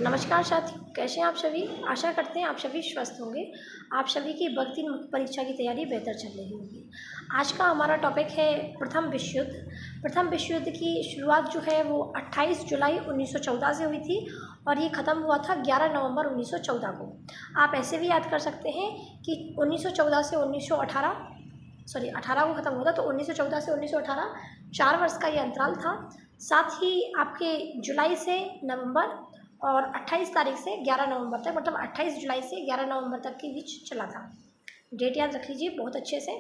नमस्कार साथियों, कैसे हैं आप सभी। आशा करते हैं आप सभी स्वस्थ होंगे। आप सभी की भर्ती परीक्षा की तैयारी बेहतर चल रही होगी। आज का हमारा टॉपिक है प्रथम विश्व युद्ध। प्रथम विश्व युद्ध की शुरुआत जो है वो 28 जुलाई 1914 से हुई थी और ये ख़त्म हुआ था 11 नवंबर 1914 को। आप ऐसे भी याद कर सकते हैं कि 1914 से 18 को ख़त्म हुआ था, तो 1914 से 1918 4 वर्ष का ये अंतराल था। साथ ही आपके जुलाई से नवंबर और 28 तारीख से 11 नवंबर तक, मतलब 28 जुलाई से 11 नवंबर तक के बीच चला था। डेट याद रख लीजिए बहुत अच्छे से।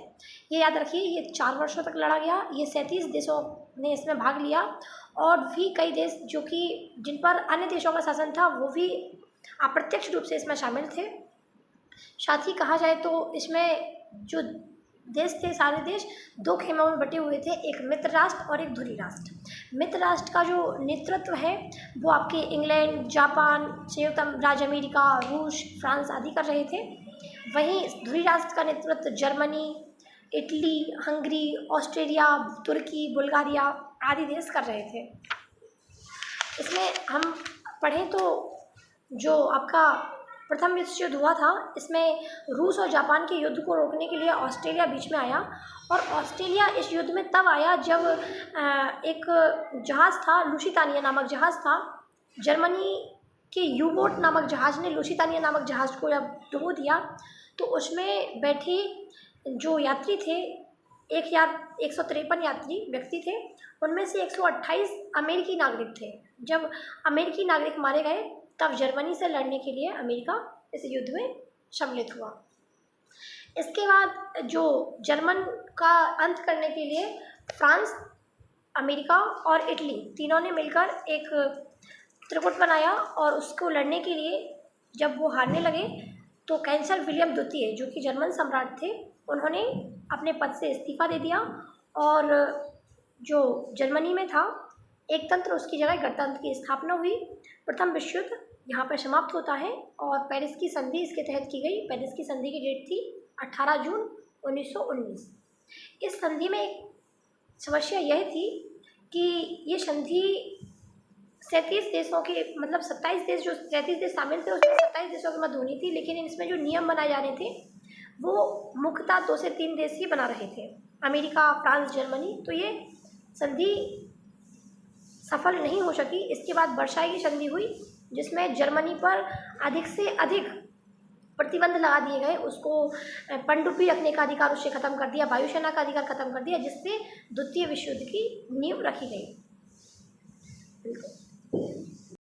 ये याद रखिए, ये 4 वर्षों तक लड़ा गया। ये 37 देशों ने इसमें भाग लिया और भी कई देश जो कि जिन पर अन्य देशों का शासन था वो भी अप्रत्यक्ष रूप से इसमें शामिल थे। साथ ही कहा जाए तो इसमें जो देश थे, सारे देश 2 खेमों में बटे हुए थे, एक मित्र राष्ट्र और एक धुरी राष्ट्र। मित्र राष्ट्र का जो नेतृत्व है वो आपके इंग्लैंड, जापान, संयुक्त राज्य अमेरिका, रूस, फ्रांस आदि कर रहे थे। वहीं धुरी राष्ट्र का नेतृत्व जर्मनी, इटली, हंगरी, ऑस्ट्रेलिया, तुर्की, बुल्गारिया आदि देश कर रहे थे। इसमें हम पढ़ें तो जो आपका प्रथम विश्व युद्ध हुआ था, इसमें रूस और जापान के युद्ध को रोकने के लिए ऑस्ट्रेलिया बीच में आया। और ऑस्ट्रेलिया इस युद्ध में तब आया जब एक जहाज़ था, लुसितानिया नामक जहाज़ था। जर्मनी के यू बोट नामक जहाज़ ने लुसितानिया नामक जहाज़ को जब डुबो दिया तो उसमें बैठे जो यात्री थे 153 यात्री व्यक्ति थे, उनमें से 128 अमेरिकी नागरिक थे। जब अमेरिकी नागरिक मारे गए तब जर्मनी से लड़ने के लिए अमेरिका इस युद्ध में सम्मिलित हुआ। इसके बाद जो जर्मन का अंत करने के लिए फ्रांस, अमेरिका और इटली तीनों ने मिलकर एक त्रिगुट बनाया और उसको लड़ने के लिए जब वो हारने लगे तो कैंसर विलियम द्वितीय जो कि जर्मन सम्राट थे, उन्होंने अपने पद से इस्तीफा दे दिया और जो जर्मनी में था एक तंत्र, उसकी जगह गणतंत्र की स्थापना हुई। प्रथम विश्व युद्ध यहाँ पर समाप्त होता है और पेरिस की संधि इसके तहत की गई। पेरिस की संधि की डेट थी 18 जून 1919। इस संधि में एक समस्या यह थी कि ये संधि 37 देशों के, मतलब 27 देश, जो 37 देश शामिल थे उसमें 27 देशों की मध्य होनी थी, लेकिन इसमें जो नियम बनाए जा रहे थे वो मुख्यतः 2 से 3 देश ही बना रहे थे, अमेरिका, फ्रांस, जर्मनी। तो ये संधि सफल नहीं हो सकी। इसके बाद वर्साई की संधि हुई जिसमें जर्मनी पर अधिक से अधिक प्रतिबंध लगा दिए गए। उसको पनडुब्बी रखने का अधिकार उससे खत्म कर दिया, वायुसेना का अधिकार खत्म कर दिया, जिससे द्वितीय विश्व युद्ध की नींव रखी गई। बिल्कुल।